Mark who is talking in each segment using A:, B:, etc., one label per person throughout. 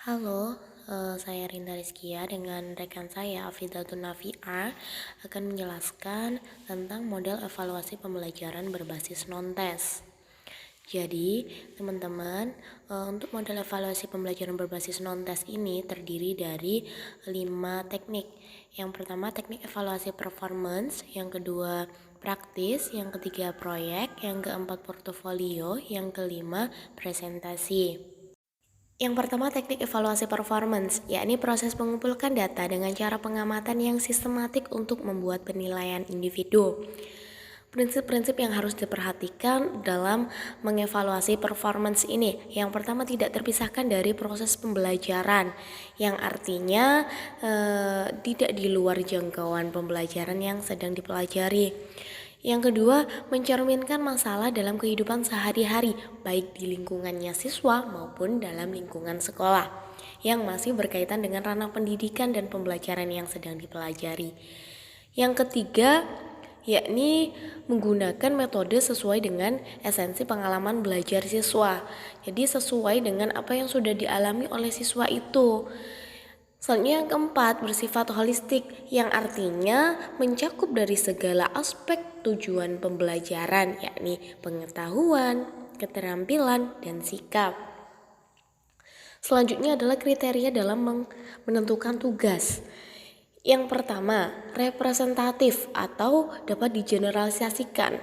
A: Halo, saya Rinda Rizkia dengan rekan saya Afidatun Nafi'ah akan menjelaskan tentang model evaluasi pembelajaran berbasis non-tes. Jadi, teman-teman, untuk model evaluasi pembelajaran berbasis non-tes ini terdiri dari 5 teknik. Yang pertama, teknik evaluasi performance, yang kedua, praktis, yang ketiga, proyek, yang keempat, portofolio, yang kelima, presentasi. Yang pertama, teknik evaluasi performance, yakni proses mengumpulkan data dengan cara pengamatan yang sistematik untuk membuat penilaian individu. Prinsip-prinsip yang harus diperhatikan dalam mengevaluasi performance ini. Yang pertama, tidak terpisahkan dari proses pembelajaran, yang artinya tidak di luar jangkauan pembelajaran yang sedang dipelajari. Yang kedua, mencerminkan masalah dalam kehidupan sehari-hari, baik di lingkungannya siswa maupun dalam lingkungan sekolah, yang masih berkaitan dengan ranah pendidikan dan pembelajaran yang sedang dipelajari. Yang ketiga, yakni menggunakan metode sesuai dengan esensi pengalaman belajar siswa. Jadi sesuai dengan apa yang sudah dialami oleh siswa itu. Selanjutnya yang keempat, bersifat holistik, yang artinya mencakup dari segala aspek tujuan pembelajaran, yakni pengetahuan, keterampilan, dan sikap. Selanjutnya adalah kriteria dalam menentukan tugas. Yang pertama, representatif atau dapat digeneralisasikan,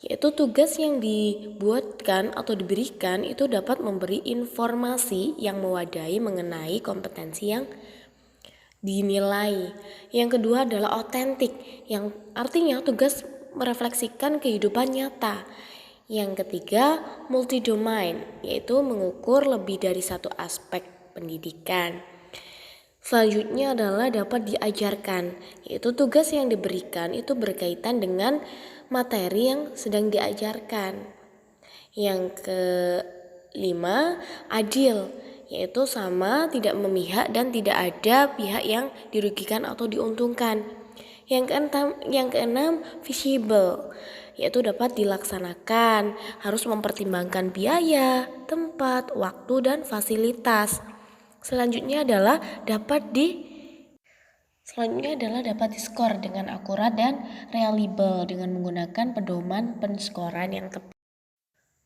A: yaitu tugas yang dibuatkan atau diberikan itu dapat memberi informasi yang mewadai mengenai kompetensi yang dinilai. Yang kedua adalah otentik, yang artinya tugas merefleksikan kehidupan nyata. Yang ketiga, multidomain, yaitu mengukur lebih dari satu aspek pendidikan. Selanjutnya adalah dapat diajarkan, yaitu tugas yang diberikan itu berkaitan dengan materi yang sedang diajarkan. Yang kelima, adil, yaitu sama, tidak memihak dan tidak ada pihak yang dirugikan atau diuntungkan. Yang keenam, visible, yaitu dapat dilaksanakan, harus mempertimbangkan biaya, tempat, waktu, dan fasilitas. Selanjutnya adalah dapat diskor dengan akurat dan reliable dengan menggunakan pedoman penskoran yang tepat.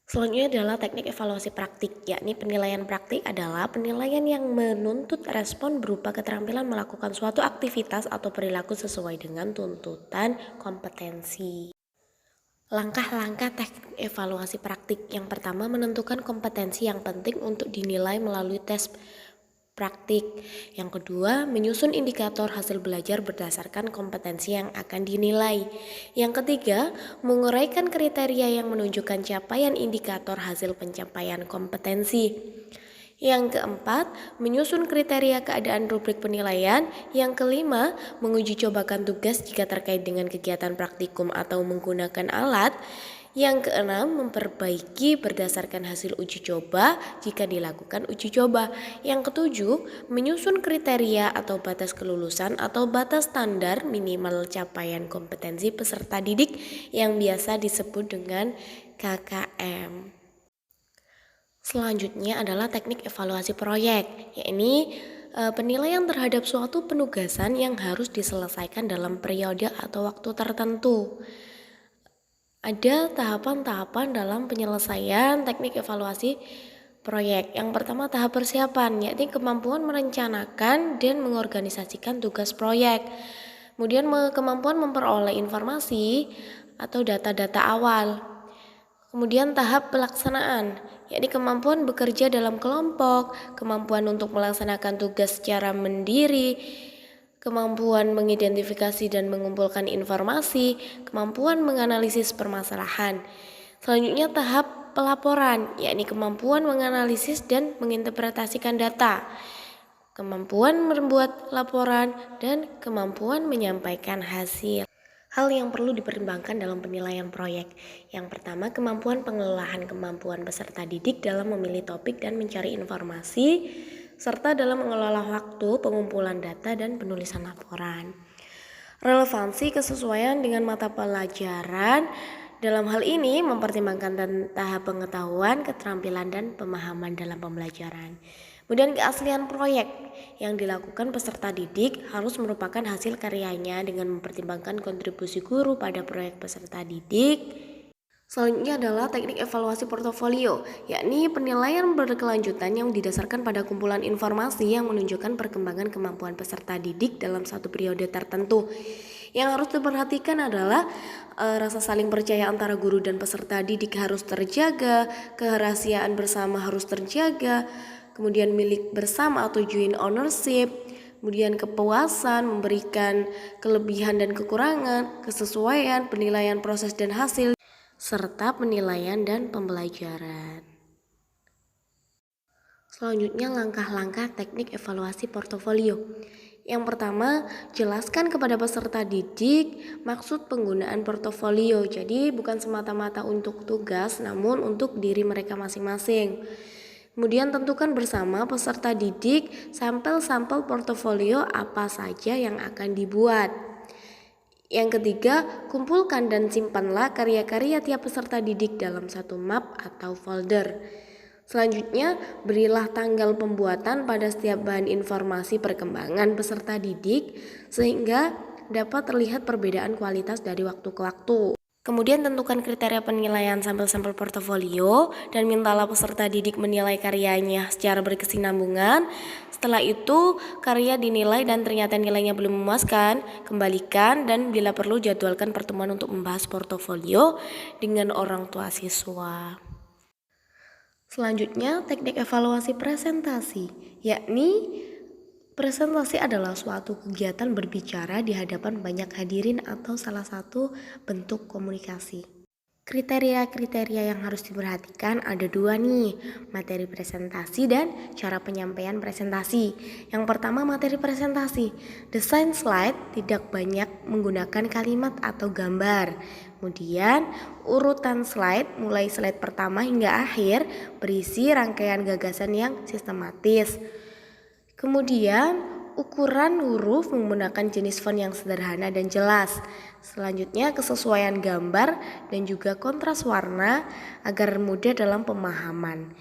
A: Selanjutnya adalah teknik evaluasi praktik, yakni penilaian praktik adalah penilaian yang menuntut respon berupa keterampilan melakukan suatu aktivitas atau perilaku sesuai dengan tuntutan kompetensi. Langkah-langkah teknik evaluasi praktik. Yang pertama, menentukan kompetensi yang penting untuk dinilai melalui tes praktik. Yang kedua, menyusun indikator hasil belajar berdasarkan kompetensi yang akan dinilai. Yang ketiga, menguraikan kriteria yang menunjukkan capaian indikator hasil pencapaian kompetensi. Yang keempat, menyusun kriteria keadaan rubrik penilaian. Yang kelima, menguji cobakan tugas jika terkait dengan kegiatan praktikum atau menggunakan alat. Yang keenam, memperbaiki berdasarkan hasil uji coba jika dilakukan uji coba. Yang ketujuh, menyusun kriteria atau batas kelulusan atau batas standar minimal capaian kompetensi peserta didik yang biasa disebut dengan KKM. Selanjutnya adalah teknik evaluasi proyek, yakni penilaian terhadap suatu penugasan yang harus diselesaikan dalam periode atau waktu tertentu. Ada tahapan-tahapan dalam penyelesaian teknik evaluasi proyek. Yang pertama, tahap persiapan, yakni kemampuan merencanakan dan mengorganisasikan tugas proyek. Kemudian kemampuan memperoleh informasi atau data-data awal. Kemudian tahap pelaksanaan, yakni kemampuan bekerja dalam kelompok, kemampuan untuk melaksanakan tugas secara mandiri, kemampuan mengidentifikasi dan mengumpulkan informasi, kemampuan menganalisis permasalahan. Selanjutnya tahap pelaporan, yakni kemampuan menganalisis dan menginterpretasikan data, kemampuan membuat laporan, dan kemampuan menyampaikan hasil. Hal yang perlu dipertimbangkan dalam penilaian proyek. Yang pertama, kemampuan pengelolaan kemampuan peserta didik dalam memilih topik dan mencari informasi, serta dalam mengelola waktu, pengumpulan data, dan penulisan laporan. Relevansi kesesuaian dengan mata pelajaran. Dalam hal ini mempertimbangkan tahap pengetahuan, keterampilan, dan pemahaman dalam pembelajaran. Kemudian keaslian proyek yang dilakukan peserta didik harus merupakan hasil karyanya dengan mempertimbangkan kontribusi guru pada proyek peserta didik. Selanjutnya adalah teknik evaluasi portofolio, yakni penilaian berkelanjutan yang didasarkan pada kumpulan informasi yang menunjukkan perkembangan kemampuan peserta didik dalam satu periode tertentu. Yang harus diperhatikan adalah rasa saling percaya antara guru dan peserta didik harus terjaga, kerahasiaan bersama harus terjaga, kemudian milik bersama atau joint ownership, kemudian kepuasan, memberikan kelebihan dan kekurangan, kesesuaian, penilaian proses dan hasil, serta penilaian dan pembelajaran. Selanjutnya langkah-langkah teknik evaluasi portofolio. Yang pertama, jelaskan kepada peserta didik maksud penggunaan portofolio. Jadi bukan semata-mata untuk tugas, namun untuk diri mereka masing-masing. Kemudian tentukan bersama peserta didik sampel-sampel portofolio apa saja yang akan dibuat. Yang ketiga, kumpulkan dan simpanlah karya-karya tiap peserta didik dalam satu map atau folder. Selanjutnya, berilah tanggal pembuatan pada setiap bahan informasi perkembangan peserta didik sehingga dapat terlihat perbedaan kualitas dari waktu ke waktu. Kemudian tentukan kriteria penilaian sampel-sampel portofolio dan mintalah peserta didik menilai karyanya secara berkesinambungan. Setelah itu, karya dinilai dan ternyata nilainya belum memuaskan, kembalikan dan bila perlu jadwalkan pertemuan untuk membahas portofolio dengan orang tua siswa. Selanjutnya, teknik evaluasi presentasi, yakni presentasi adalah suatu kegiatan berbicara di hadapan banyak hadirin atau salah satu bentuk komunikasi. Kriteria-kriteria yang harus diperhatikan ada dua nih, materi presentasi dan cara penyampaian presentasi. Yang pertama, materi presentasi. Desain slide tidak banyak menggunakan kalimat atau gambar. Kemudian, urutan slide mulai slide pertama hingga akhir berisi rangkaian gagasan yang sistematis. Kemudian, ukuran huruf menggunakan jenis font yang sederhana dan jelas. Selanjutnya, kesesuaian gambar dan juga kontras warna agar mudah dalam pemahaman.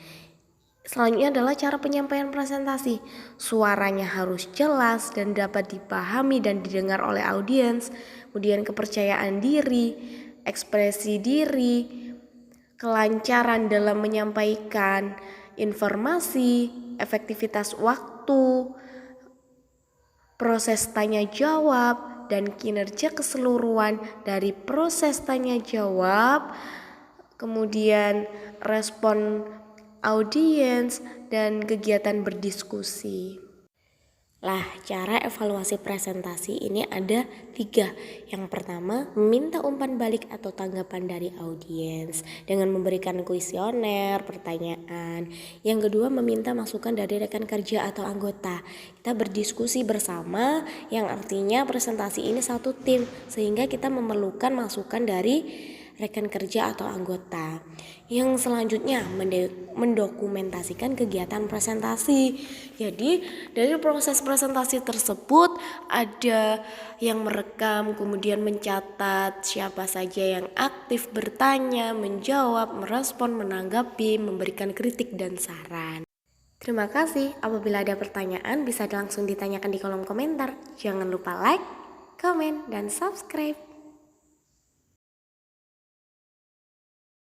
A: Selanjutnya adalah cara penyampaian presentasi. Suaranya harus jelas dan dapat dipahami dan didengar oleh audiens. Kemudian kepercayaan diri, ekspresi diri, kelancaran dalam menyampaikan informasi, efektivitas waktu, proses tanya jawab, dan kinerja keseluruhan dari proses tanya jawab, kemudian respon audiens dan kegiatan berdiskusi. Cara evaluasi presentasi ini ada 3. Yang pertama, meminta umpan balik atau tanggapan dari audiens dengan memberikan kuesioner, pertanyaan. Yang kedua, meminta masukan dari rekan kerja atau anggota. Kita berdiskusi bersama, yang artinya presentasi ini satu tim, sehingga kita memerlukan masukan dari rekan kerja atau anggota. Yang selanjutnya, mendokumentasikan kegiatan presentasi. Jadi dari proses presentasi tersebut ada yang merekam, kemudian mencatat siapa saja yang aktif bertanya, menjawab, merespon, menanggapi, memberikan kritik dan saran. Terima kasih. Apabila ada pertanyaan bisa langsung ditanyakan di kolom komentar. Jangan lupa like, komen, dan subscribe.